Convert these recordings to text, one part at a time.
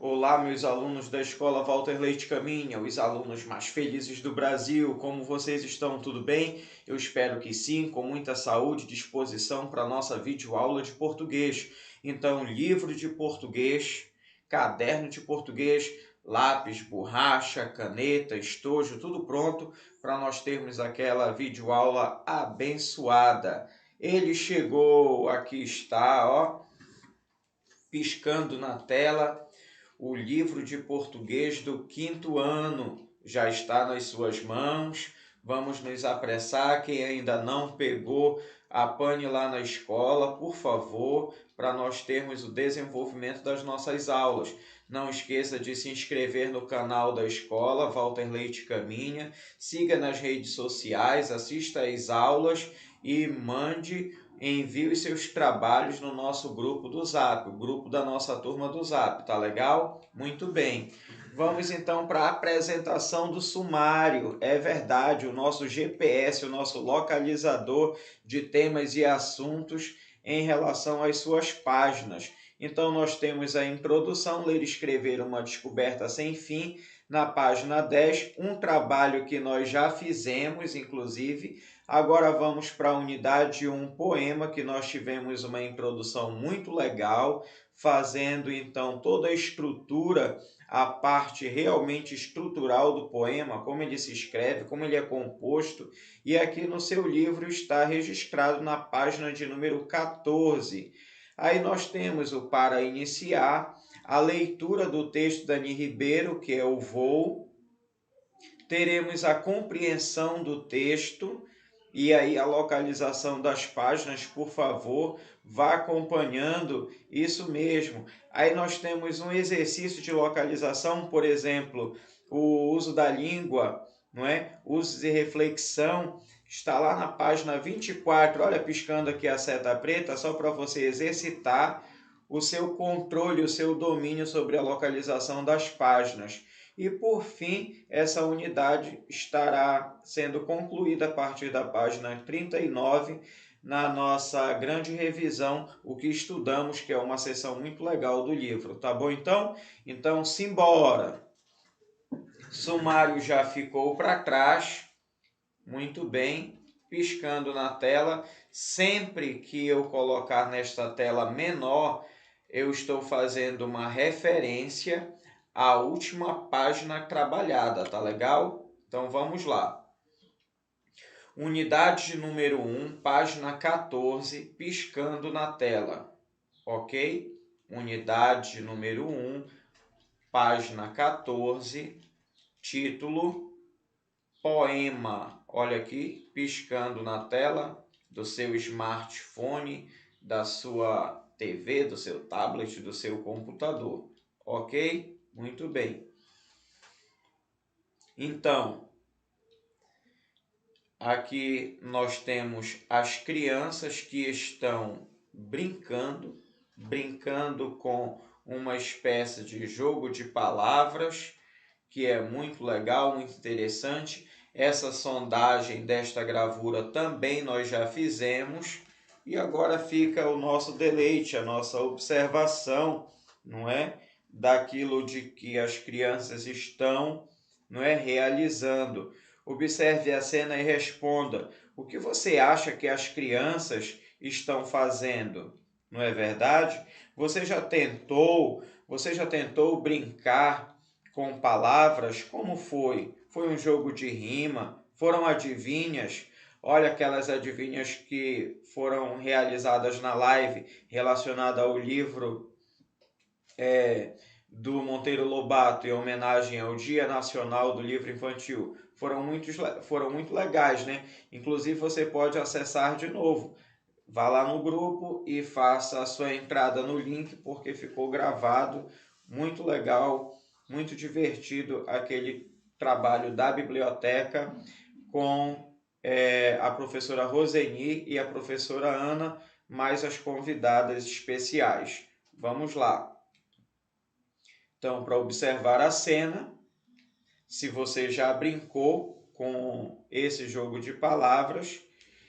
Olá, meus alunos da Escola Walter Leite Caminha, os alunos mais felizes do Brasil. Como vocês estão? Tudo bem? Eu espero que sim, com muita saúde e disposição para a nossa videoaula de português. Então, livro de português, caderno de português, lápis, borracha, caneta, estojo, tudo pronto para nós termos aquela videoaula abençoada. Ele chegou, aqui está, ó, piscando na tela. O livro de português do quinto ano já está nas suas mãos. Vamos nos apressar. Quem ainda não pegou, apanhe lá na escola, por favor, para nós termos o desenvolvimento das nossas aulas. Não esqueça de se inscrever no canal da escola Walter Leite Caminha. Siga nas redes sociais, assista às aulas e envie os seus trabalhos no nosso grupo do Zap, o grupo da nossa turma do Zap, tá legal? Muito bem. Vamos então para a apresentação do sumário. É verdade, o nosso GPS, o nosso localizador de temas e assuntos em relação às suas páginas. Então, nós temos a introdução, ler e escrever uma descoberta sem fim, na página 10, um trabalho que nós já fizemos, inclusive. Agora vamos para a unidade 1, poema, que nós tivemos uma introdução muito legal, fazendo então toda a estrutura, a parte realmente estrutural do poema, como ele se escreve, como ele é composto, e aqui no seu livro está registrado na página de número 14. Aí nós temos o para iniciar, a leitura do texto da Dani Ribeiro, que é o Voo, teremos a compreensão do texto, e aí a localização das páginas, por favor, vá acompanhando isso mesmo. Aí nós temos um exercício de localização, por exemplo, o uso da língua, não é? Usos e reflexão, está lá na página 24. Olha, piscando aqui a seta preta, só para você exercitar o seu controle, o seu domínio sobre a localização das páginas. E, por fim, essa unidade estará sendo concluída a partir da página 39, na nossa grande revisão, o que estudamos, que é uma seção muito legal do livro. Tá bom, então? Então, simbora! Sumário já ficou para trás. Muito bem. Piscando na tela. Sempre que eu colocar nesta tela menor, eu estou fazendo uma referência à última página trabalhada, tá legal? Então vamos lá. Unidade número 1, página 14, piscando na tela, ok? Unidade número 1, página 14, título, poema. Olha aqui, piscando na tela do seu smartphone, da sua TV, do seu tablet, do seu computador, ok? Muito bem. Então, aqui nós temos as crianças que estão brincando com uma espécie de jogo de palavras, que é muito legal, muito interessante. Essa sondagem desta gravura também nós já fizemos. E agora fica o nosso deleite, a nossa observação, não é? Daquilo de que as crianças estão, não é, realizando. Observe a cena e responda: o que você acha que as crianças estão fazendo? Não é verdade? Você já tentou brincar com palavras? Como foi? Foi um jogo de rima? Foram adivinhas? Olha aquelas adivinhas que foram realizadas na live relacionada ao livro do Monteiro Lobato, em homenagem ao Dia Nacional do Livro Infantil. Foram muito legais, né? Inclusive você pode acessar de novo. Vá lá no grupo e faça a sua entrada no link, porque ficou gravado. Muito legal, muito divertido aquele trabalho da biblioteca com a professora Roseni e a professora Ana, mais as convidadas especiais. Vamos lá. Então, para observar a cena, se você já brincou com esse jogo de palavras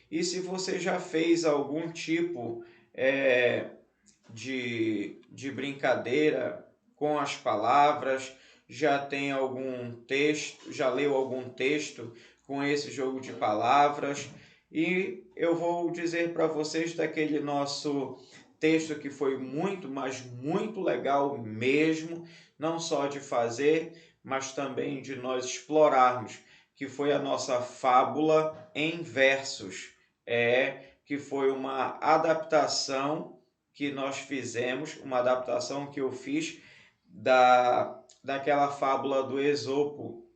e se você já fez algum tipo de brincadeira com as palavras, já tem algum texto, já leu algum texto com esse jogo de palavras. E eu vou dizer para vocês daquele nosso texto que foi muito, mas muito legal mesmo, não só de fazer, mas também de nós explorarmos, que foi a nossa fábula em versos. Que foi uma adaptação que nós fizemos, uma adaptação que eu fiz daquela fábula do Esopo,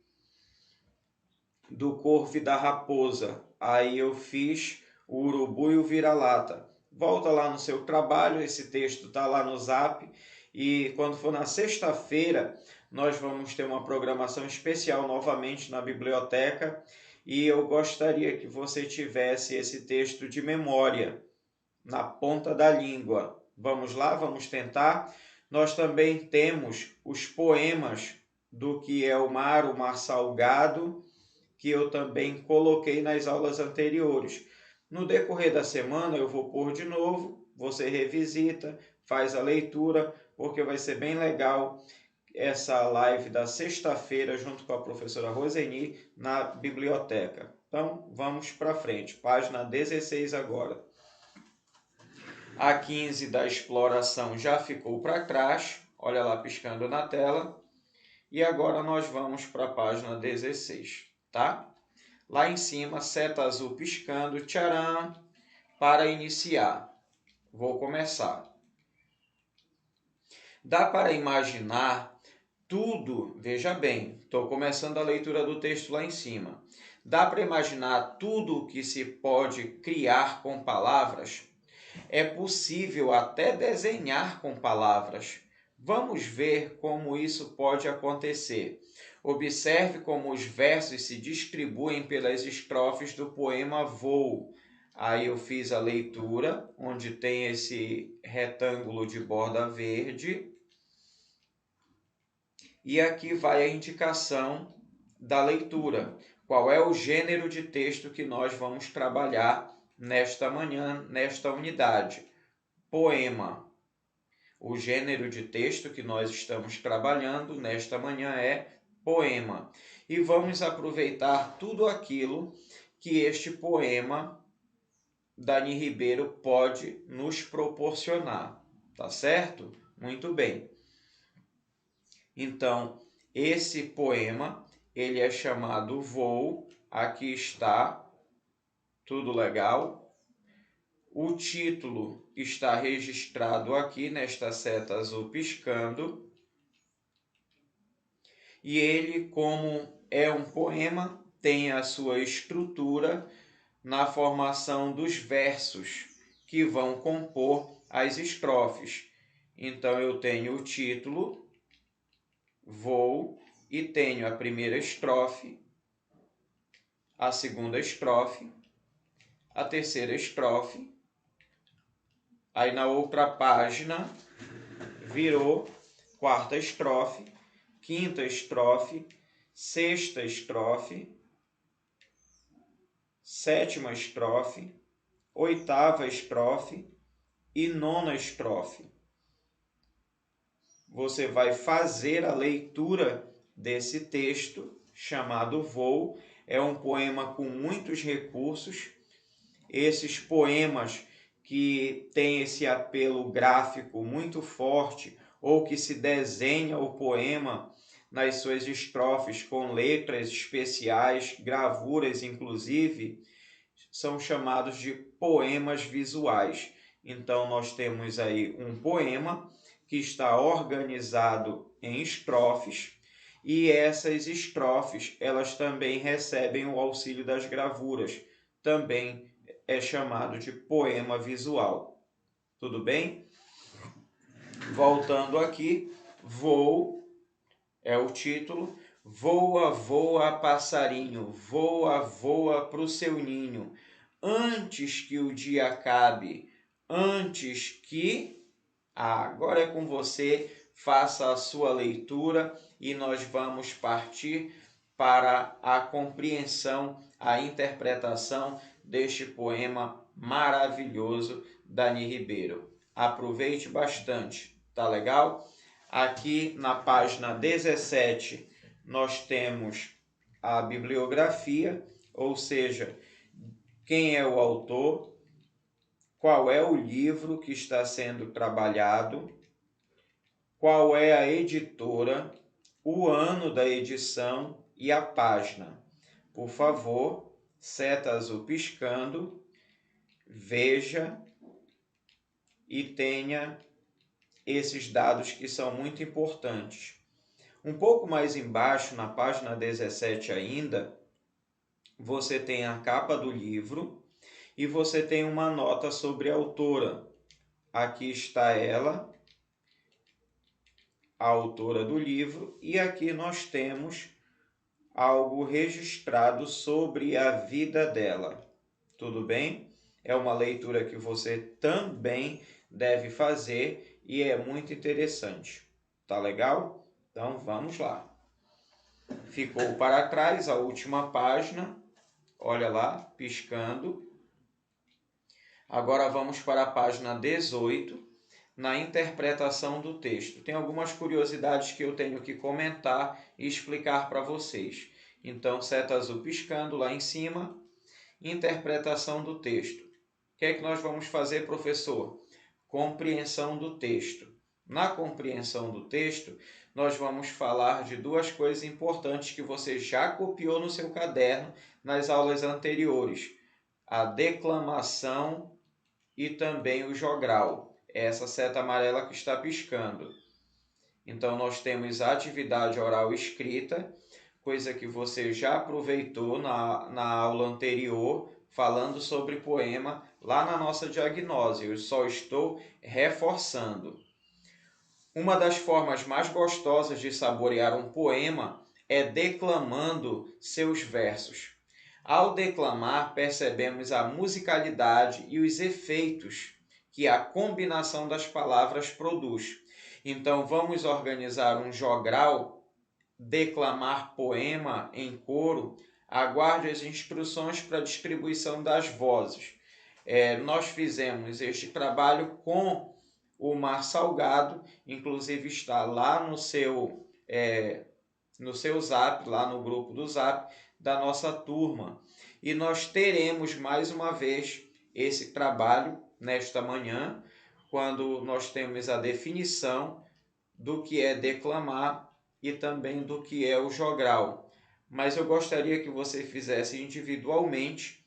do corvo e da raposa. Aí eu fiz o urubu e o vira-lata. Volta lá no seu trabalho, esse texto está lá no Zap. E quando for na sexta-feira, nós vamos ter uma programação especial novamente na biblioteca. E eu gostaria que você tivesse esse texto de memória na ponta da língua. Vamos lá, vamos tentar. Nós também temos os poemas do que é o mar salgado, que eu também coloquei nas aulas anteriores. No decorrer da semana eu vou pôr de novo, você revisita, faz a leitura, porque vai ser bem legal essa live da sexta-feira junto com a professora Roseni na biblioteca. Então, vamos para frente. Página 16 agora. A 15 da exploração já ficou para trás, olha lá piscando na tela. E agora nós vamos para a página 16, tá? Lá em cima, seta azul piscando, tcharam, para iniciar. Vou começar. Dá para imaginar tudo, veja bem, estou começando a leitura do texto lá em cima. Dá para imaginar tudo o que se pode criar com palavras? É possível até desenhar com palavras. Vamos ver como isso pode acontecer. Observe como os versos se distribuem pelas estrofes do poema Voo. Aí eu fiz a leitura, onde tem esse retângulo de borda verde. E aqui vai a indicação da leitura. Qual é o gênero de texto que nós vamos trabalhar nesta manhã, nesta unidade? Poema. O gênero de texto que nós estamos trabalhando nesta manhã é poema. E vamos aproveitar tudo aquilo que este poema Dani Ribeiro pode nos proporcionar. Tá certo? Muito bem. Então, esse poema, ele é chamado Voo. Aqui está, tudo legal. O título está registrado aqui nesta seta azul piscando. E ele, como é um poema, tem a sua estrutura na formação dos versos que vão compor as estrofes. Então, eu tenho o título, Voo, e tenho a primeira estrofe, a segunda estrofe, a terceira estrofe. Aí na outra página virou quarta estrofe, quinta estrofe, sexta estrofe, sétima estrofe, oitava estrofe e nona estrofe. Você vai fazer a leitura desse texto chamado Voo. É um poema com muitos recursos. Esses poemas que têm esse apelo gráfico muito forte, ou que se desenha o poema nas suas estrofes com letras especiais, gravuras inclusive, são chamados de poemas visuais. Então nós temos aí um poema que está organizado em estrofes, e essas estrofes elas também recebem o auxílio das gravuras, também é chamado de poema visual. Tudo bem? Voltando aqui, Voo é o título. Voa, voa, passarinho, voa, voa para o seu ninho, antes que o dia acabe, antes que... agora é com você, faça a sua leitura e nós vamos partir para a compreensão, a interpretação deste poema maravilhoso da Dani Ribeiro. Aproveite bastante, tá legal? Aqui na página 17 nós temos a bibliografia, ou seja, quem é o autor, qual é o livro que está sendo trabalhado, qual é a editora, o ano da edição e a página. Por favor, seta azul piscando, veja e tenha esses dados que são muito importantes. Um pouco mais embaixo, na página 17 ainda, você tem a capa do livro e você tem uma nota sobre a autora. Aqui está ela, a autora do livro, e aqui nós temos algo registrado sobre a vida dela. Tudo bem? É uma leitura que você também deve fazer e é muito interessante. Tá legal? Então vamos lá. Ficou para trás a última página. Olha lá, piscando. Agora vamos para a página 18, na interpretação do texto. Tem algumas curiosidades que eu tenho que comentar e explicar para vocês. Então, seta azul piscando lá em cima, interpretação do texto. O que é que nós vamos fazer, professor? Compreensão do texto. Na compreensão do texto, nós vamos falar de duas coisas importantes que você já copiou no seu caderno nas aulas anteriores: a declamação e também o jogral. Essa seta amarela que está piscando. Então, nós temos a atividade oral escrita, coisa que você já aproveitou na aula anterior, falando sobre poema, lá na nossa diagnose. Eu só estou reforçando. Uma das formas mais gostosas de saborear um poema é declamando seus versos. Ao declamar, percebemos a musicalidade e os efeitos que a combinação das palavras produz. Então, vamos organizar um jogral, declamar poema em coro. Aguarde as instruções para a distribuição das vozes. Nós fizemos este trabalho com o Mar Salgado, inclusive está lá no seu Zap, lá no grupo do Zap da nossa turma. E nós teremos mais uma vez esse trabalho nesta manhã, quando nós temos a definição do que é declamar e também do que é o jogral. Mas eu gostaria que você fizesse individualmente,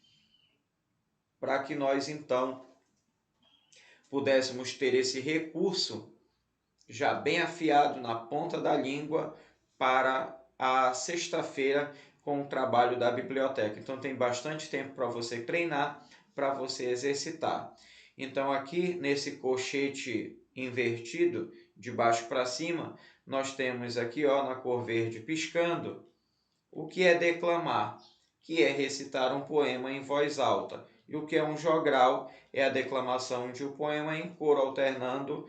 para que nós então pudéssemos ter esse recurso já bem afiado na ponta da língua para a sexta-feira com o trabalho da biblioteca. Então tem bastante tempo para você treinar, para você exercitar. Então aqui nesse colchete invertido, de baixo para cima, nós temos aqui na cor verde piscando o que é declamar, que é recitar um poema em voz alta. E o que é um jogral é a declamação de um poema em coro, alternando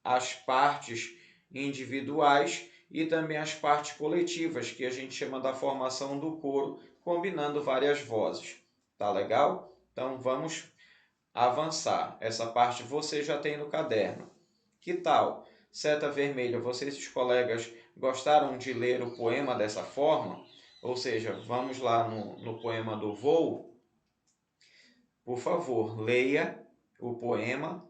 as partes individuais e também as partes coletivas, que a gente chama da formação do coro, combinando várias vozes. Tá legal? Então vamos avançar. Essa parte você já tem no caderno. Que tal? Seta vermelha, vocês e os colegas gostaram de ler o poema dessa forma? Ou seja, vamos lá no poema do voo. Por favor, leia o poema,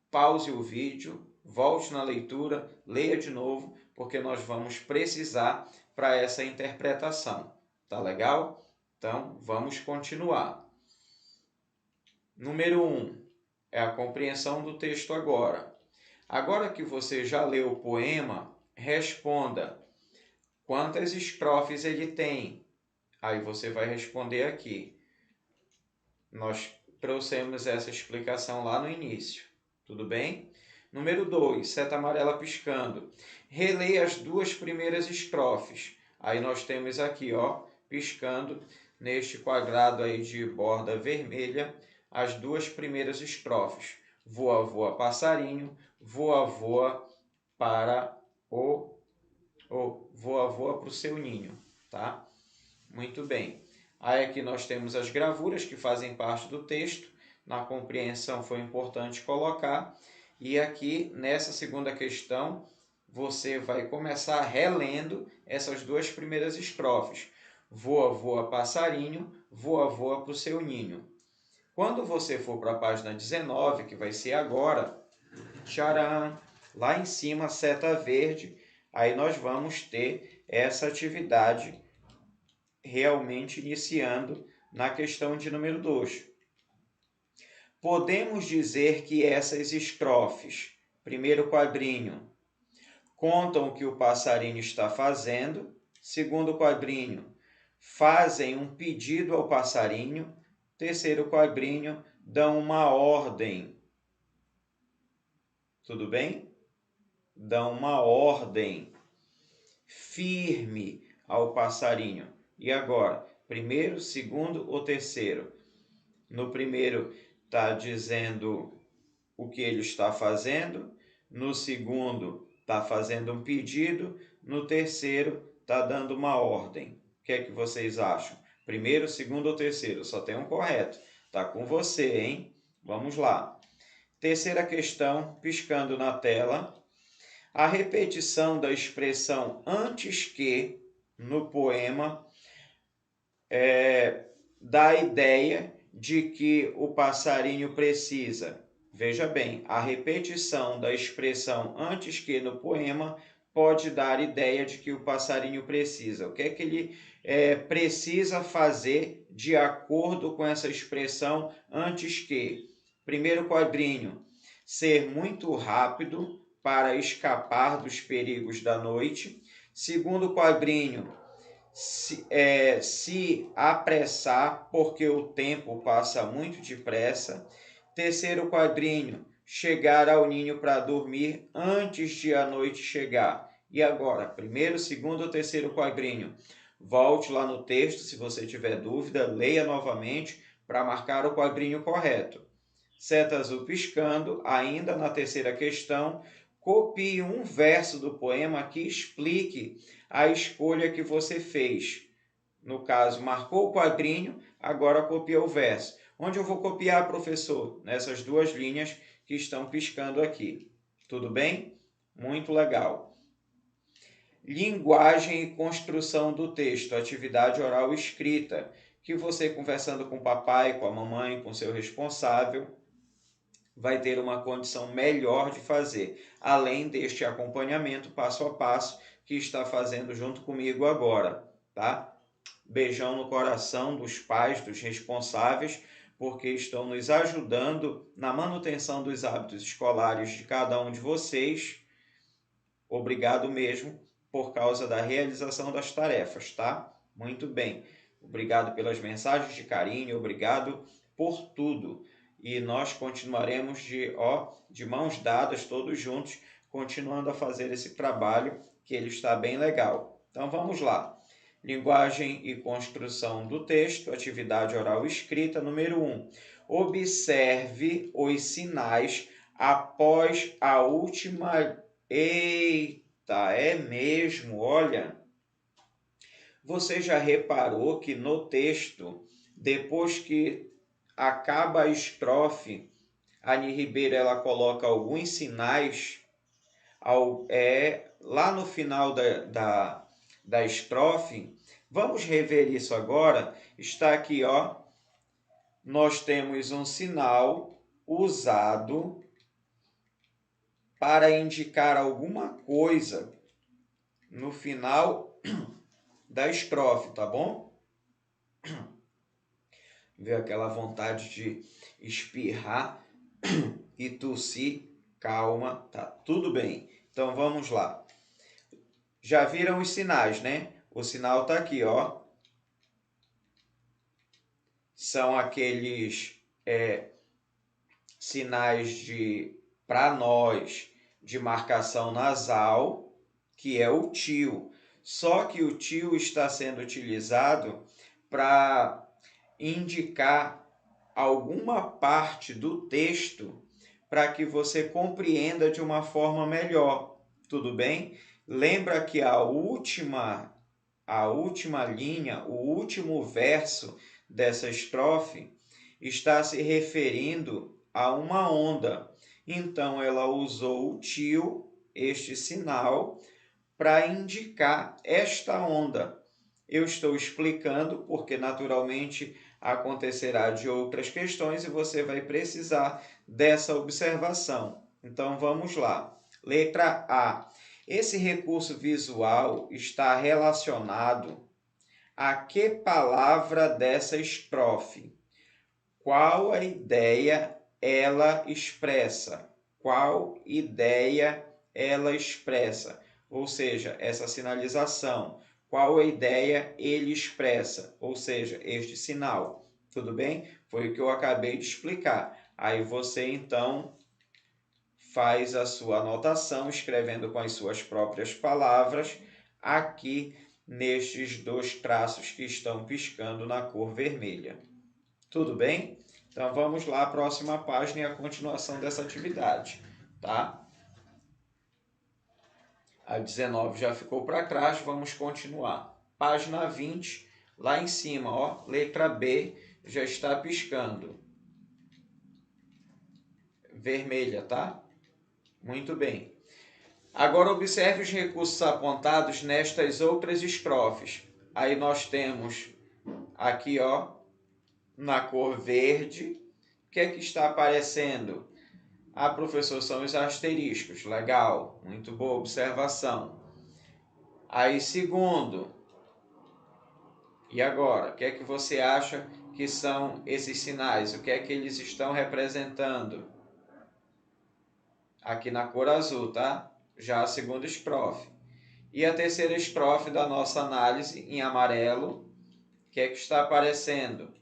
pause o vídeo, volte na leitura, leia de novo, porque nós vamos precisar para essa interpretação. Tá legal? Então, vamos continuar. Número 1 é a compreensão do texto agora. Agora que você já leu o poema, responda quantas estrofes ele tem. Aí você vai responder aqui. Nós trouxemos essa explicação lá no início. Tudo bem? Número 2, seta amarela piscando. Releia as duas primeiras estrofes. Aí nós temos aqui, piscando neste quadrado aí de borda vermelha, as duas primeiras estrofes. Voa, voa, passarinho, voa, voa para voa, voa para o seu ninho, tá? Muito bem. Aí aqui nós temos as gravuras que fazem parte do texto. Na compreensão foi importante colocar. E aqui, nessa segunda questão, você vai começar relendo essas duas primeiras estrofes. Voa, voa, passarinho, voa, voa para o seu ninho. Quando você for para a página 19, que vai ser agora, tcharam, lá em cima, seta verde, aí nós vamos ter essa atividade realmente iniciando na questão de número 2. Podemos dizer que essas estrofes, primeiro quadrinho, contam o que o passarinho está fazendo. Segundo quadrinho, fazem um pedido ao passarinho. Terceiro quadrinho, dão uma ordem. Tudo bem? Dão uma ordem firme ao passarinho. E agora, primeiro, segundo ou terceiro? No primeiro está dizendo o que ele está fazendo. No segundo está fazendo um pedido. No terceiro está dando uma ordem. O que é que vocês acham? Primeiro, segundo ou terceiro? Só tem um correto. Está com você, hein? Vamos lá. Terceira questão, piscando na tela. A repetição da expressão antes que no poema dá a ideia de que o passarinho precisa. Veja bem, a repetição da expressão antes que no poema pode dar ideia de que o passarinho precisa. O que é que ele precisa fazer de acordo com essa expressão antes que? Primeiro quadrinho, ser muito rápido para escapar dos perigos da noite. Segundo quadrinho, se apressar, porque o tempo passa muito depressa. Terceiro quadrinho, chegar ao ninho para dormir antes de a noite chegar. E agora, primeiro, segundo ou terceiro quadrinho? Volte lá no texto, se você tiver dúvida, leia novamente para marcar o quadrinho correto. Seta azul piscando, ainda na terceira questão, copie um verso do poema que explique a escolha que você fez. No caso, marcou o quadrinho, agora copia o verso. Onde eu vou copiar, professor? Nessas duas linhas que estão piscando aqui. Tudo bem? Muito legal. Linguagem e construção do texto, atividade oral escrita, que você conversando com o papai, com a mamãe, com o seu responsável, vai ter uma condição melhor de fazer, além deste acompanhamento passo a passo que está fazendo junto comigo agora, tá? Beijão no coração dos pais, dos responsáveis, porque estão nos ajudando na manutenção dos hábitos escolares de cada um de vocês. Obrigado mesmo por causa da realização das tarefas, tá? Muito bem. Obrigado pelas mensagens de carinho, obrigado por tudo. E nós continuaremos de mãos dadas, todos juntos, continuando a fazer esse trabalho que ele está bem legal. Então vamos lá. Linguagem e construção do texto, atividade oral escrita, número 1. Observe os sinais após a última... Eita, é mesmo, olha. Você já reparou que no texto, depois que acaba a estrofe, a Ani Ribeiro ela coloca alguns sinais lá no final da estrofe. Vamos rever isso agora. Está aqui, ó. Nós temos um sinal usado para indicar alguma coisa no final da estrofe, tá bom? Veio aquela vontade de espirrar e tossir. Calma, tá tudo bem. Então vamos lá. Já viram os sinais, né? O sinal tá aqui, ó. São aqueles sinais para nós, de marcação nasal, que é o tio. Só que o tio está sendo utilizado para indicar alguma parte do texto para que você compreenda de uma forma melhor. Tudo bem? Lembra que a última linha, o último verso dessa estrofe está se referindo a uma onda. Então, ela usou o tio, este sinal, para indicar esta onda. Eu estou explicando porque, naturalmente, acontecerá de outras questões e você vai precisar dessa observação. Então, vamos lá. Letra A. Esse recurso visual está relacionado a que palavra dessa estrofe? Qual a ideia ela expressa? Qual ideia ela expressa? Ou seja, essa sinalização. Qual a ideia ele expressa? Ou seja, este sinal. Tudo bem? Foi o que eu acabei de explicar. Aí você, então, faz a sua anotação, escrevendo com as suas próprias palavras, aqui nestes dois traços que estão piscando na cor vermelha. Tudo bem? Então vamos lá, a próxima página e a continuação dessa atividade, tá? A 19 já ficou para trás, vamos continuar. Página 20, lá em cima, ó, letra B já está piscando. Vermelha, tá? Muito bem. Agora observe os recursos apontados nestas outras estrofes. Aí nós temos aqui, ó, na cor verde, o que é que está aparecendo? Ah, professor, são os asteriscos. Legal, muito boa observação. Aí, segundo, e agora? O que é que você acha que são esses sinais? O que é que eles estão representando? Aqui na cor azul, tá? Já a segunda estrofe. E a terceira estrofe da nossa análise, em amarelo, o que é que está aparecendo?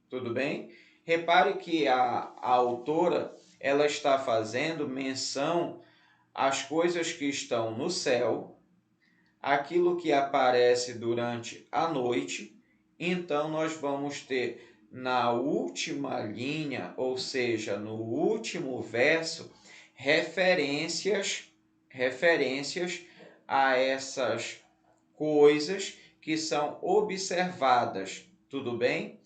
Tudo bem? Repare que a autora ela está fazendo menção às coisas que estão no céu, aquilo que aparece durante a noite. Então, nós vamos ter na última linha, ou seja, no último verso, referências a essas coisas que são observadas. Tudo bem?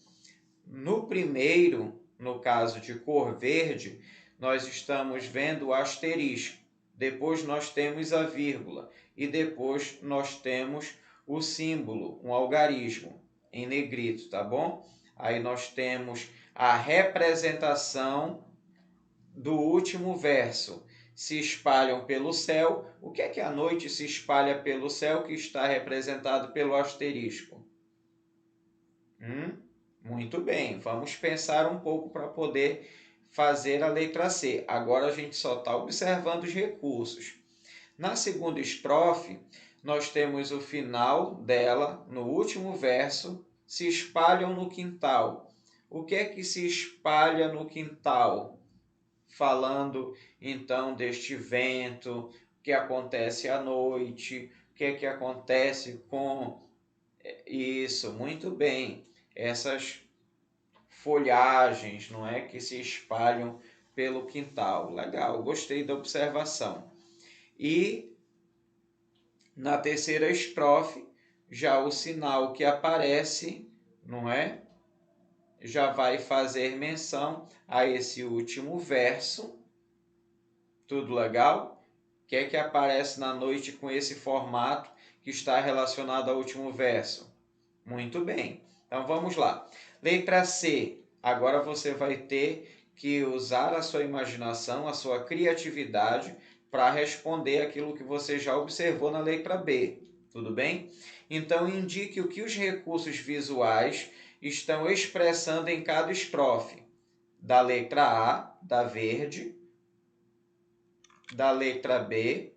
No primeiro, no caso de cor verde, nós estamos vendo o asterisco. Depois nós temos a vírgula e depois nós temos o símbolo, um algarismo em negrito, tá bom? Aí nós temos a representação do último verso. Se espalham pelo céu. O que é que a noite se espalha pelo céu que está representado pelo asterisco? Muito bem, vamos pensar um pouco para poder fazer a letra C. Agora a gente só está observando os recursos. Na segunda estrofe, nós temos o final dela, no último verso, se espalham no quintal. O que é que se espalha no quintal? Falando então deste vento, o que acontece à noite, o que é que acontece com isso, muito bem. Essas folhagens, não é, que se espalham pelo quintal. Legal, gostei da observação. E na terceira estrofe, já o sinal que aparece, não é? Já vai fazer menção a esse último verso. Tudo legal? O que é que aparece na noite com esse formato que está relacionado ao último verso? Muito bem. Então vamos lá. Letra C. Agora você vai ter que usar a sua imaginação, a sua criatividade para responder aquilo que você já observou na letra B. Tudo bem? Então indique o que os recursos visuais estão expressando em cada estrofe. Da letra A, da verde, da letra B,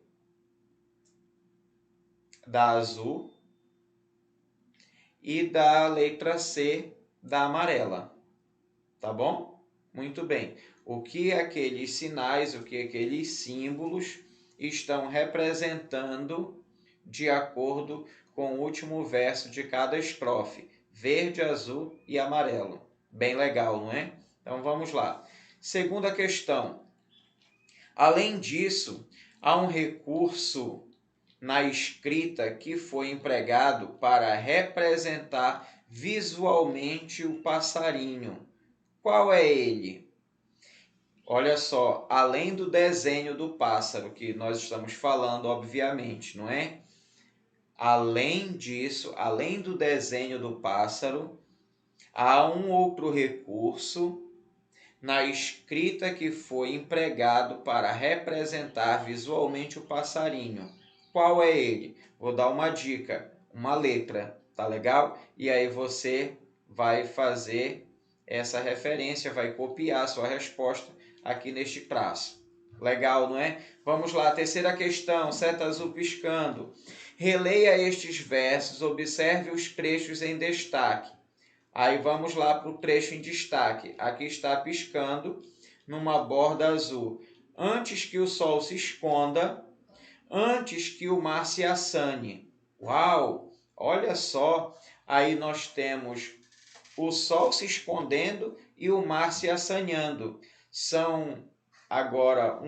da azul e da letra C, da amarela. Tá bom? Muito bem. O que aqueles sinais, o que aqueles símbolos estão representando de acordo com o último verso de cada estrofe? Verde, azul e amarelo. Bem legal, não é? Então vamos lá. Segunda questão. Além disso, há um recurso na escrita que foi empregado para representar visualmente o passarinho. Qual é ele? Olha só, além do desenho do pássaro que nós estamos falando, obviamente, não é? Além disso, além do desenho do pássaro, há um outro recurso na escrita que foi empregado para representar visualmente o passarinho. Qual é ele? Vou dar uma dica, uma letra, tá legal? E aí você vai fazer essa referência, vai copiar a sua resposta aqui neste traço. Legal, não é? Vamos lá, terceira questão, seta azul piscando. Releia estes versos, observe os trechos em destaque. Aí vamos lá para o trecho em destaque. Aqui está piscando numa borda azul. Antes que o sol se esconda, antes que o mar se assane. Uau! Olha só, aí nós temos o sol se escondendo e o mar se assanhando. São agora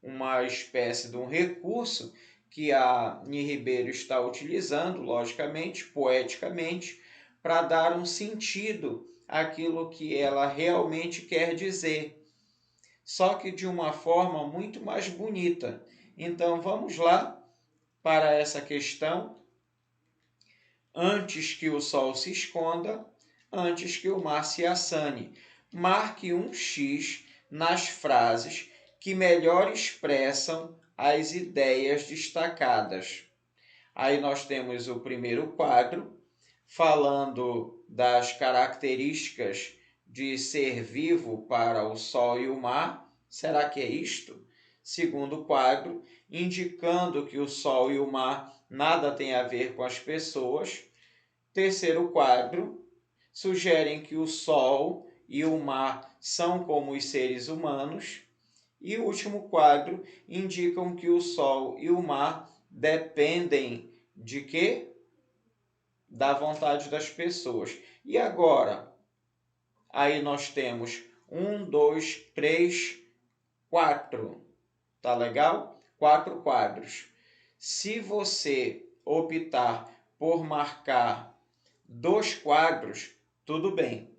uma espécie de um recurso que a Ni Ribeiro está utilizando, logicamente, poeticamente, para dar um sentido àquilo que ela realmente quer dizer, só que de uma forma muito mais bonita. Então vamos lá para essa questão. Antes que o sol se esconda, antes que o mar se assane. Marque um X nas frases que melhor expressam as ideias destacadas. Aí nós temos o primeiro quadro, falando das características de ser vivo para o sol e o mar. Será que é isto? Segundo quadro, indicando que o sol e o mar nada tem a ver com as pessoas. Terceiro quadro, sugerem que o sol e o mar são como os seres humanos. E o último quadro, indicam que o sol e o mar dependem de quê? Da vontade das pessoas. E agora? Aí nós temos 1, 2, 3, 4. Tá legal? 4 quadros. Se você optar por marcar 2 quadros, tudo bem.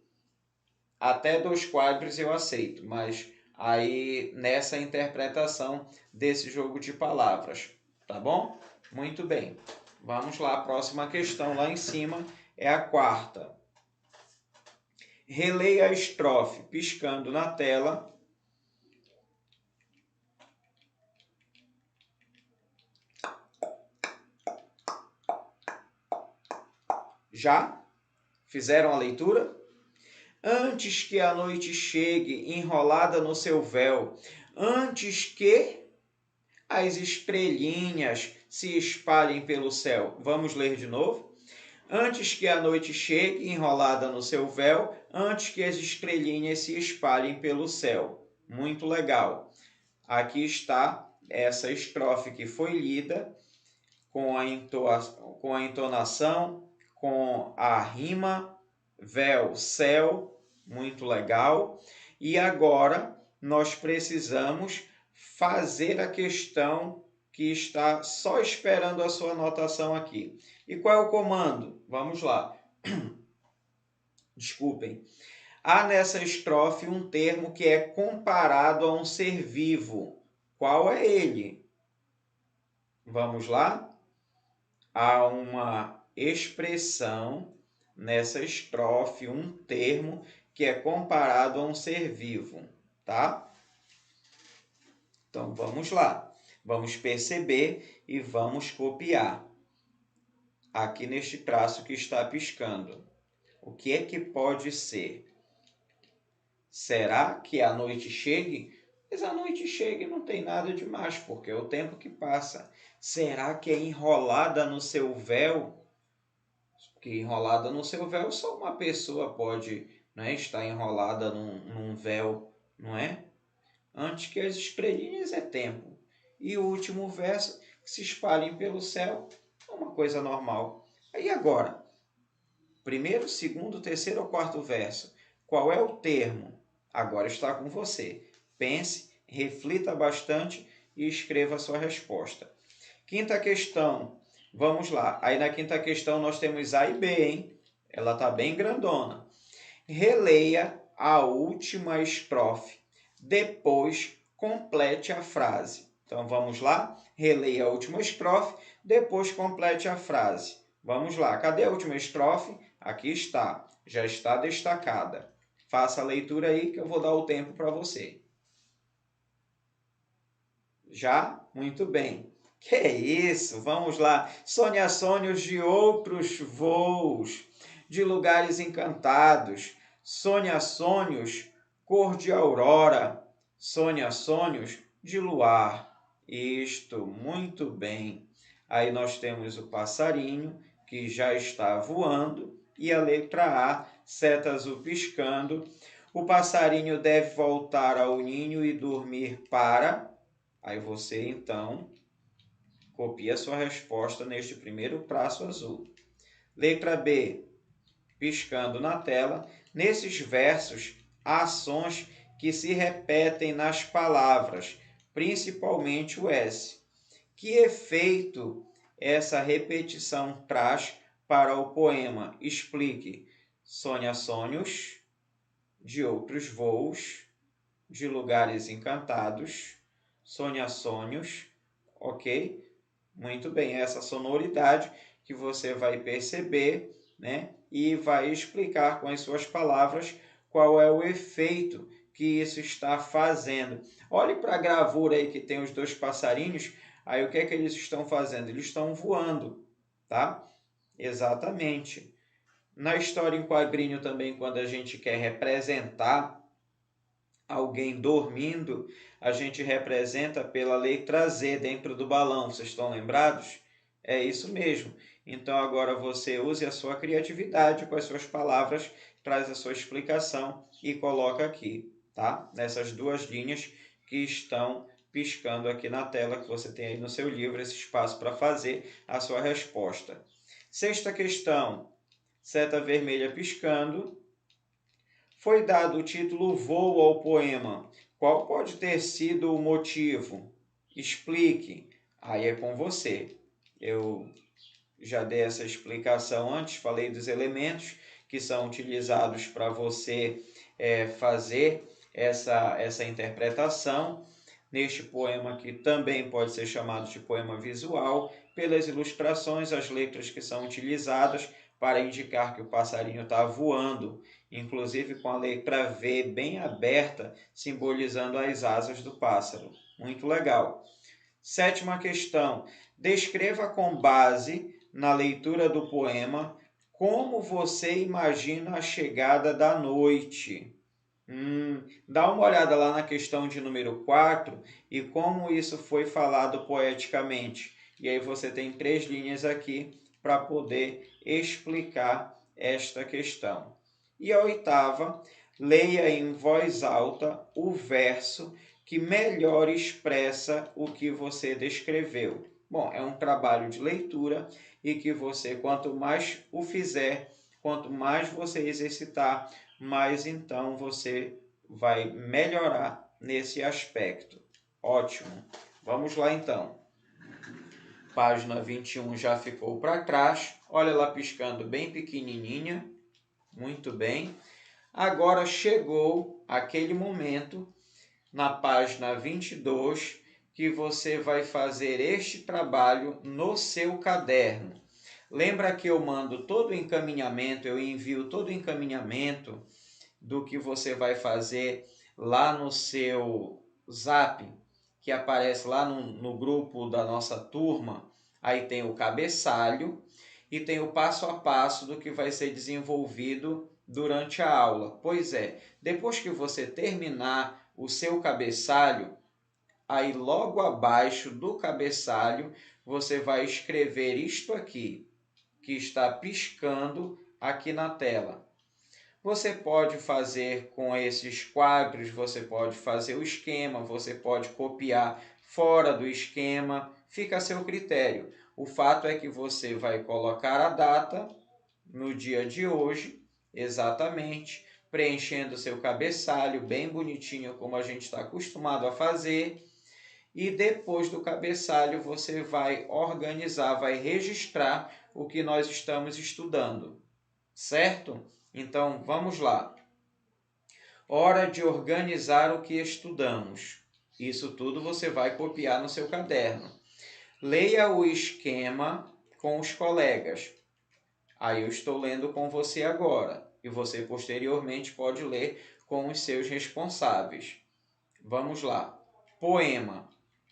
Até 2 quadros eu aceito, mas aí nessa interpretação desse jogo de palavras, tá bom? Muito bem. Vamos lá, a próxima questão lá em cima é a quarta. Releia a estrofe piscando na tela. Já? Fizeram a leitura? Antes que a noite chegue enrolada no seu véu, antes que as estrelinhas se espalhem pelo céu. Vamos ler de novo? Antes que a noite chegue enrolada no seu véu, antes que as estrelinhas se espalhem pelo céu. Muito legal. Aqui está essa estrofe que foi lida com a entonação, com a rima, véu, céu, muito legal. E agora nós precisamos fazer a questão que está só esperando a sua anotação aqui. E qual é o comando? Vamos lá. Desculpem. Há nessa estrofe um termo que é comparado a um ser vivo. Qual é ele? Vamos lá? Há uma expressão nessa estrofe, um termo que é comparado a um ser vivo, tá? Então vamos lá. Vamos perceber e vamos copiar aqui neste traço que está piscando. O que é que pode ser? Será que a noite chegue? Mas a noite chega e não tem nada demais, porque é o tempo que passa. Será que é enrolada no seu véu? Porque enrolada no seu véu só uma pessoa pode, não é, estar enrolada num véu, não é? Antes que as estrelinhas é tempo. E o último verso, que se espalhem pelo céu, é uma coisa normal. E agora? Primeiro, segundo, terceiro ou quarto verso. Qual é o termo? Agora está com você. Pense, reflita bastante e escreva a sua resposta. Quinta questão. Vamos lá. Aí na quinta questão nós temos A e B, hein? Ela está bem grandona. Releia a última estrofe. depois complete a frase. Então, vamos lá? Releia a última estrofe, depois complete a frase. Vamos lá. Cadê a última estrofe? Aqui está. Já está destacada. Faça a leitura aí que eu vou dar o tempo para você. Já? Muito bem. Que é isso? Vamos lá. Sonha sonhos de outros voos, de lugares encantados. Sonha sonhos cor de aurora. Sonha sonhos de luar. Isto, muito bem. Aí nós temos o passarinho que já está voando e a letra A, seta azul piscando. O passarinho deve voltar ao ninho e dormir para... Aí você, então, copia a sua resposta neste primeiro traço azul. Letra B, piscando na tela. Nesses versos, há sons que se repetem nas palavras, principalmente o S. Que efeito essa repetição traz para o poema? Explique. Sonha sonhos de outros voos, de lugares encantados. Sonha sonhos, ok? Muito bem, essa sonoridade que você vai perceber, né? E vai explicar com as suas palavras qual é o efeito que isso está fazendo. Olhe para a gravura aí que tem os dois passarinhos, aí o que é que eles estão fazendo? Eles estão voando, tá? Exatamente. Na história em quadrinho também, quando a gente quer representar alguém dormindo, a gente representa pela letra Z dentro do balão. Vocês estão lembrados? É isso mesmo. Então agora você use a sua criatividade com as suas palavras, traz a sua explicação e coloca aqui, tá? Nessas duas linhas que estão piscando aqui na tela, que você tem aí no seu livro, esse espaço para fazer a sua resposta. Sexta questão, seta vermelha piscando. Foi dado o título Voo ao poema. Qual pode ter sido o motivo? Explique. Aí é com você. Eu já dei essa explicação antes, falei dos elementos que são utilizados para você fazer essa interpretação. Neste poema aqui também pode ser chamado de poema visual, pelas ilustrações, as letras que são utilizadas para indicar que o passarinho está voando, inclusive com a letra V bem aberta, simbolizando as asas do pássaro. Muito legal. Sétima questão. Descreva com base na leitura do poema como você imagina a chegada da noite. Dá uma olhada lá na questão de número 4 e como isso foi falado poeticamente. E aí você tem 3 linhas aqui para poder explicar esta questão. E a oitava, leia em voz alta o verso que melhor expressa o que você descreveu. Bom, é um trabalho de leitura e que você, quanto mais o fizer, quanto mais você exercitar, mais então você vai melhorar nesse aspecto. Ótimo. Vamos lá então. Página 21 já ficou para trás. Olha lá piscando bem pequenininha. Muito bem. Agora chegou aquele momento na página 22 que você vai fazer este trabalho no seu caderno. Lembra que eu mando todo o encaminhamento, eu envio todo o encaminhamento do que você vai fazer lá no seu Zap, que aparece lá no grupo da nossa turma. Aí tem o cabeçalho e tem o passo a passo do que vai ser desenvolvido durante a aula. Pois é, depois que você terminar o seu cabeçalho, aí logo abaixo do cabeçalho você vai escrever isto aqui, que está piscando aqui na tela. Você pode fazer com esses quadros, você pode fazer o esquema, você pode copiar fora do esquema, fica a seu critério. O fato é que você vai colocar a data no dia de hoje, exatamente, preenchendo seu cabeçalho bem bonitinho, como a gente está acostumado a fazer. E depois do cabeçalho você vai organizar, vai registrar o que nós estamos estudando, certo? Então, vamos lá. Hora de organizar o que estudamos. Isso tudo você vai copiar no seu caderno. Leia o esquema com os colegas. Aí eu estou lendo com você agora. E você posteriormente pode ler com os seus responsáveis. Vamos lá. Poema.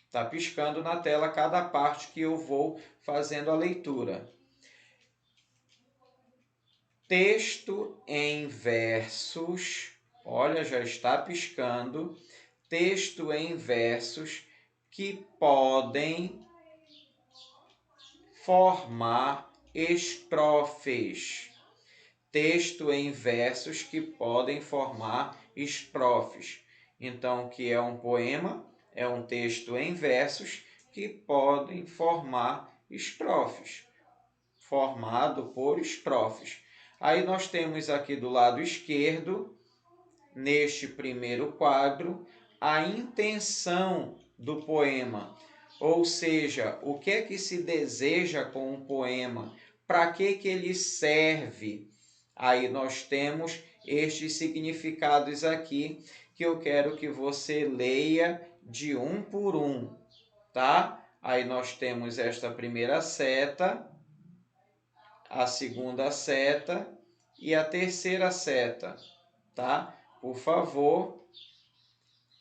Está piscando na tela cada parte que eu vou fazendo a leitura. Texto em versos. Olha, já está piscando. Texto em versos que podem formar estrofes. Texto em versos que podem formar estrofes. Então, o que é um poema? É um texto em versos que podem formar estrofes, formado por estrofes. Aí nós temos aqui do lado esquerdo, neste primeiro quadro, a intenção do poema, ou seja, o que é que se deseja com um poema, para que ele serve. Aí nós temos estes significados aqui que eu quero que você leia de um por um, tá? Aí nós temos esta primeira seta, a segunda seta e a terceira seta, tá? Por favor,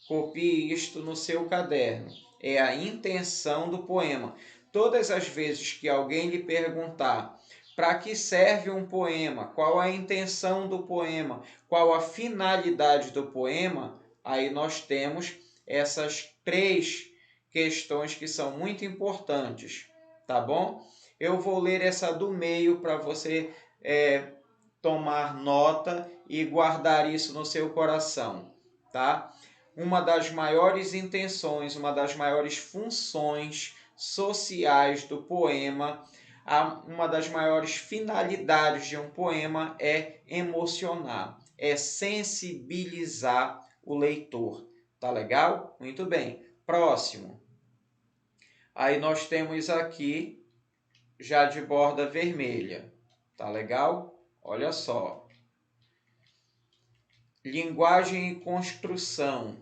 copie isto no seu caderno. É a intenção do poema. Todas as vezes que alguém lhe perguntar para que serve um poema, qual a intenção do poema, qual a finalidade do poema, aí nós temos essas três questões que são muito importantes, tá bom? Eu vou ler essa do meio para você tomar nota e guardar isso no seu coração, tá? Uma das maiores intenções, uma das maiores funções sociais do poema, uma das maiores finalidades de um poema é emocionar, é sensibilizar o leitor. Tá legal? Muito bem. Próximo. Aí nós temos aqui, já de borda vermelha. Tá legal? Olha só. Linguagem e construção.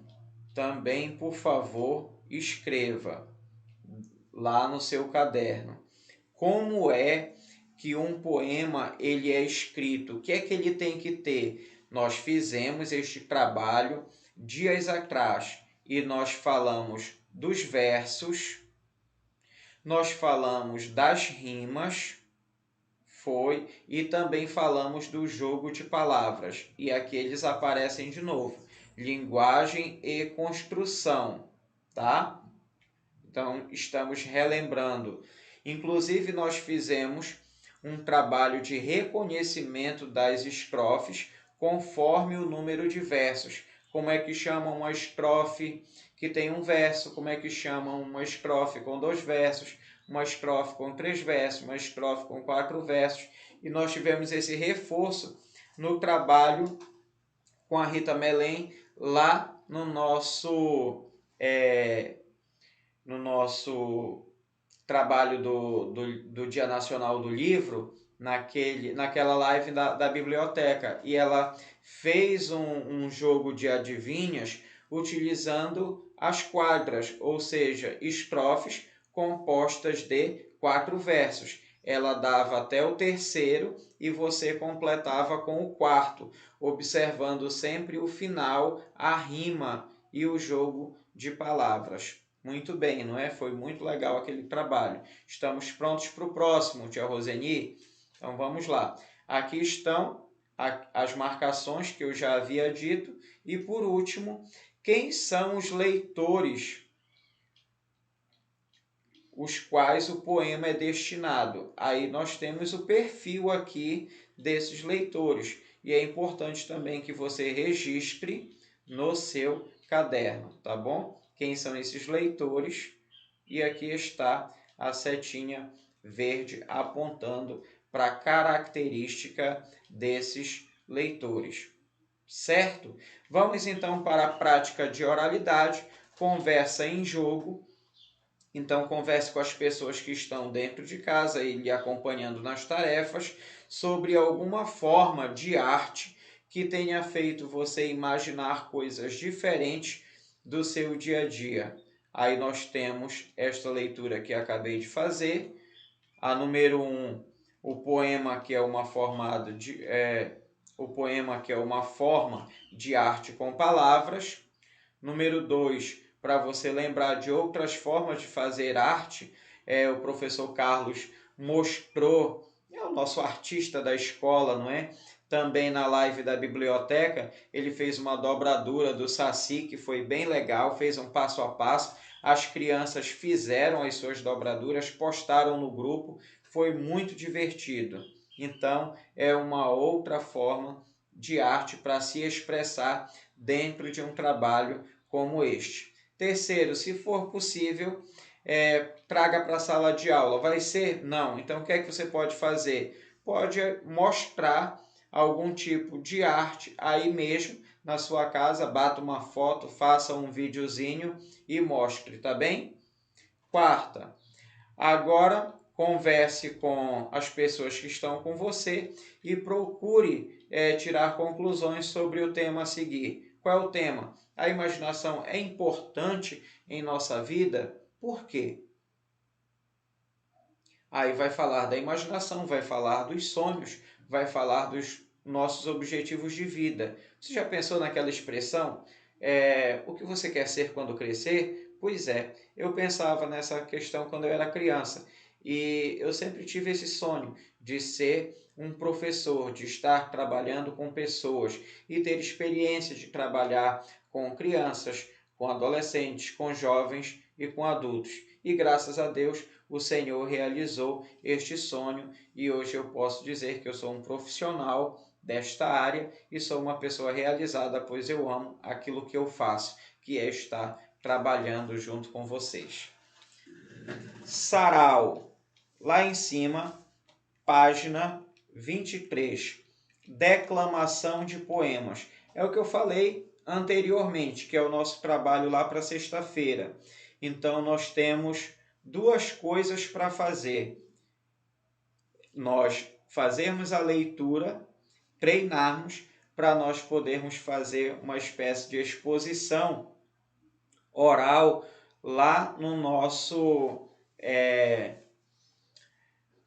Também, por favor, escreva lá no seu caderno. Como é que um poema ele é escrito? O que é que ele tem que ter? Nós fizemos este trabalho dias atrás e nós falamos dos versos, nós falamos das rimas, e também falamos do jogo de palavras. E aqui eles aparecem de novo. Linguagem e construção, tá? Então, estamos relembrando. Inclusive, nós fizemos um trabalho de reconhecimento das estrofes conforme o número de versos. Como é que chamam uma estrofe que tem um verso? Como é que chamam uma estrofe com 2 versos? Uma estrofe com 3 versos? Uma estrofe com 4 versos? E nós tivemos esse reforço no trabalho com a Rita Melém lá no nosso trabalho do Dia Nacional do Livro, naquela live da biblioteca. E ela fez um jogo de adivinhas utilizando as quadras, ou seja, estrofes compostas de 4 versos. Ela dava até o terceiro e você completava com o quarto, observando sempre o final, a rima e o jogo de palavras. Muito bem, não é? Foi muito legal aquele trabalho. Estamos prontos para o próximo, tia Roseni? Então vamos lá. Aqui estão as marcações que eu já havia dito. E por último, quem são os leitores os quais o poema é destinado? Aí nós temos o perfil aqui desses leitores. E é importante também que você registre no seu caderno, tá bom? Quem são esses leitores? E aqui está a setinha verde apontando para a característica desses leitores. Certo? Vamos então para a prática de oralidade, conversa em jogo. Então, converse com as pessoas que estão dentro de casa e lhe acompanhando nas tarefas sobre alguma forma de arte que tenha feito você imaginar coisas diferentes do seu dia a dia. Aí nós temos esta leitura que acabei de fazer. A número 1, o poema que é uma forma de arte com palavras. Número 2, para você lembrar de outras formas de fazer arte, o professor Carlos mostrou, é o nosso artista da escola, não é? Também na live da biblioteca, ele fez uma dobradura do Saci, que foi bem legal, fez um passo a passo. As crianças fizeram as suas dobraduras, postaram no grupo, foi muito divertido. Então, é uma outra forma de arte para se expressar dentro de um trabalho como este. Terceiro, se for possível, traga para a sala de aula. Vai ser? Não. Então, o que é que você pode fazer? Pode mostrar algum tipo de arte aí mesmo na sua casa, bata uma foto, faça um videozinho e mostre, tá bem? Quarta, agora converse com as pessoas que estão com você e procure tirar conclusões sobre o tema a seguir. Qual é o tema? A imaginação é importante em nossa vida? Por quê? Aí vai falar da imaginação, vai falar dos sonhos, vai falar dos nossos objetivos de vida. Você já pensou naquela expressão? O que você quer ser quando crescer? Pois é, eu pensava nessa questão quando eu era criança. E eu sempre tive esse sonho de ser um professor, de estar trabalhando com pessoas e ter experiência de trabalhar com crianças, com adolescentes, com jovens e com adultos. E graças a Deus, o Senhor realizou este sonho e hoje eu posso dizer que eu sou um profissional desta área e sou uma pessoa realizada, pois eu amo aquilo que eu faço, que é estar trabalhando junto com vocês. Sarau, lá em cima, página 23, declamação de poemas. É o que eu falei anteriormente, que é o nosso trabalho lá para sexta-feira. Então, nós temos duas coisas para fazer. Nós fazermos a leitura, treinarmos para nós podermos fazer uma espécie de exposição oral lá no nosso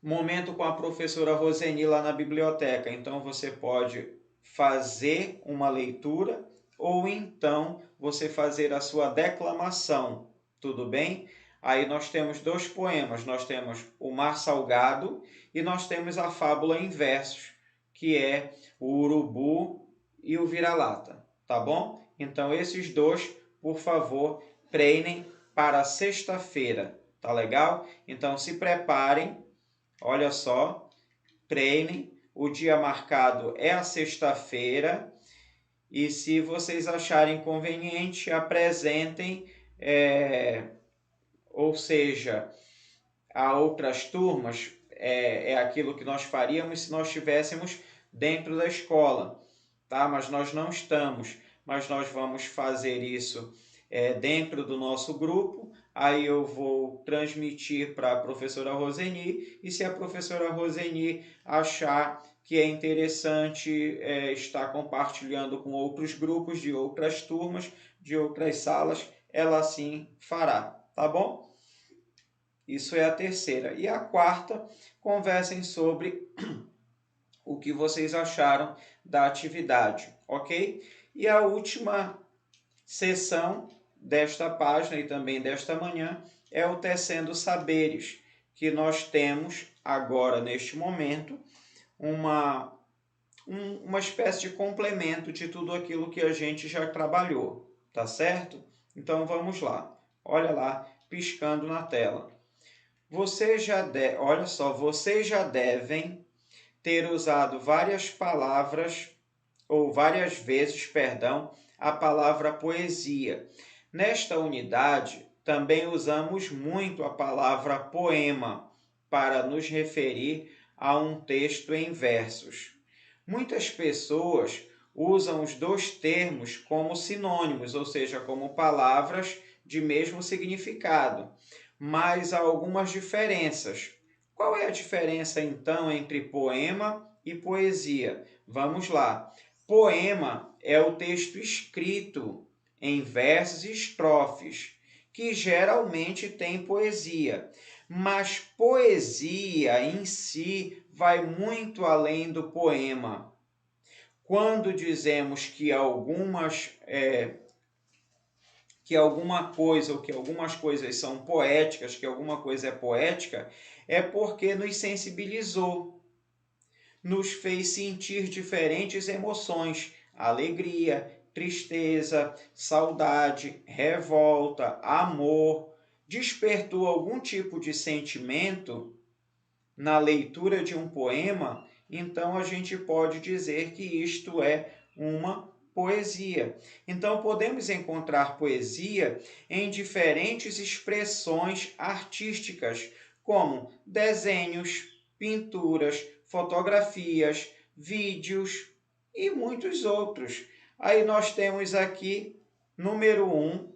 momento com a professora Roseni lá na biblioteca. Então você pode fazer uma leitura ou então você fazer a sua declamação, tudo bem? Aí nós temos dois poemas, nós temos o Mar Salgado e nós temos a fábula em versos, que é o Urubu e o Vira-Lata, tá bom? Então esses dois, por favor, treinem para sexta-feira, tá legal? Então se preparem, olha só, treinem, o dia marcado é a sexta-feira e se vocês acharem conveniente, apresentem, ou seja, a outras turmas, é aquilo que nós faríamos se nós estivéssemos dentro da escola, tá? Mas nós não estamos, mas nós vamos fazer isso dentro do nosso grupo. Aí eu vou transmitir para a professora Roseni e se a professora Roseni achar que é interessante estar compartilhando com outros grupos de outras turmas, de outras salas, ela assim fará, tá bom? Isso é a terceira. E a quarta, conversem sobre o que vocês acharam da atividade, ok? E a última sessão desta página e também desta manhã é o Tecendo Saberes, que nós temos agora, neste momento, uma espécie de complemento de tudo aquilo que a gente já trabalhou, tá certo? Então vamos lá. Olha lá, piscando na tela. Vocês já devem ter usado várias palavras, ou várias vezes, perdão, a palavra poesia. Nesta unidade, também usamos muito a palavra poema para nos referir a um texto em versos. Muitas pessoas usam os dois termos como sinônimos, ou seja, como palavras de mesmo significado, mas há algumas diferenças. Qual é a diferença, então, entre poema e poesia? Vamos lá. Poema é o texto escrito em versos e estrofes, que geralmente tem poesia. Mas poesia em si vai muito além do poema. Quando dizemos que alguma coisa ou que algumas coisas são poéticas, que alguma coisa é poética, é porque nos sensibilizou, nos fez sentir diferentes emoções, alegria, tristeza, saudade, revolta, amor, despertou algum tipo de sentimento na leitura de um poema, então a gente pode dizer que isto é uma poesia. Então podemos encontrar poesia em diferentes expressões artísticas, como desenhos, pinturas, fotografias, vídeos e muitos outros. Aí nós temos aqui, número 1,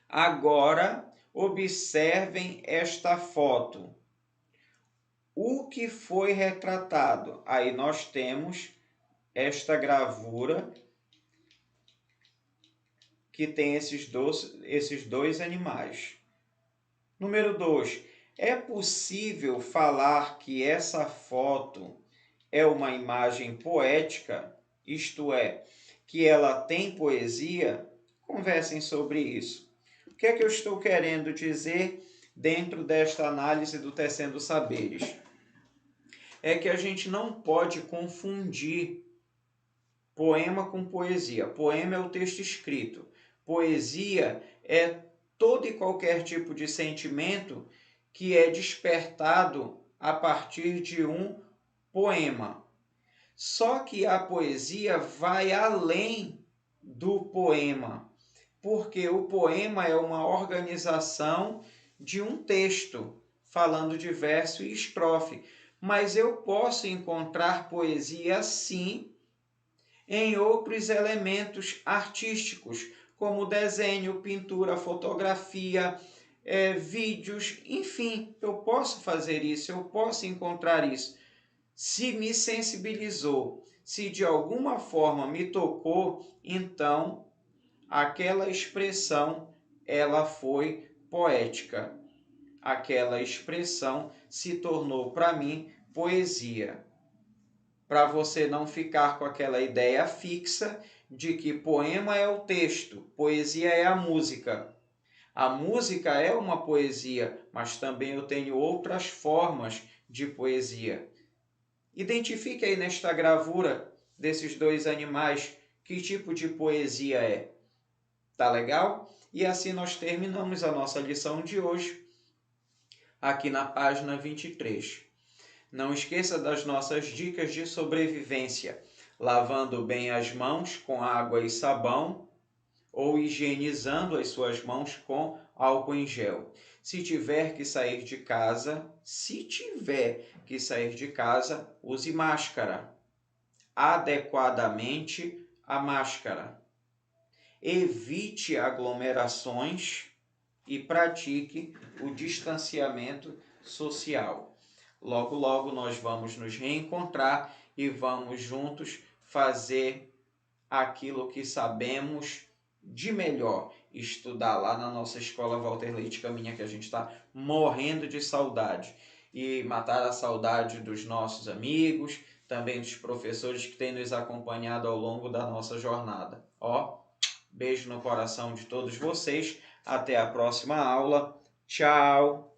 agora observem esta foto. O que foi retratado? Aí nós temos esta gravura que tem esses dois animais. Número 2. É possível falar que essa foto é uma imagem poética? Isto é, que ela tem poesia? Conversem sobre isso. O que é que eu estou querendo dizer dentro desta análise do Tecendo Saberes? É que a gente não pode confundir poema com poesia. Poema é o texto escrito. Poesia é todo e qualquer tipo de sentimento que é despertado a partir de um poema. Só que a poesia vai além do poema, porque o poema é uma organização de um texto, falando de verso e estrofe. Mas eu posso encontrar poesia, sim, em outros elementos artísticos, como desenho, pintura, fotografia, vídeos, enfim, eu posso fazer isso, eu posso encontrar isso. Se me sensibilizou, se de alguma forma me tocou, então aquela expressão ela foi poética. Aquela expressão se tornou para mim poesia. Para você não ficar com aquela ideia fixa de que poema é o texto, poesia é a música. A música é uma poesia, mas também eu tenho outras formas de poesia. Identifique aí nesta gravura desses dois animais que tipo de poesia é. Tá legal? E assim nós terminamos a nossa lição de hoje, aqui na página 23. Não esqueça das nossas dicas de sobrevivência, lavando bem as mãos com água e sabão ou higienizando as suas mãos com álcool em gel. Se tiver que sair de casa, use máscara. Adequadamente a máscara. Evite aglomerações e pratique o distanciamento social. Logo, logo nós vamos nos reencontrar e vamos juntos fazer aquilo que sabemos de melhor, estudar lá na nossa escola Walter Leite Caminha, que a gente está morrendo de saudade, e matar a saudade dos nossos amigos, também dos professores que têm nos acompanhado ao longo da nossa jornada. Beijo no coração de todos vocês, até a próxima aula, tchau!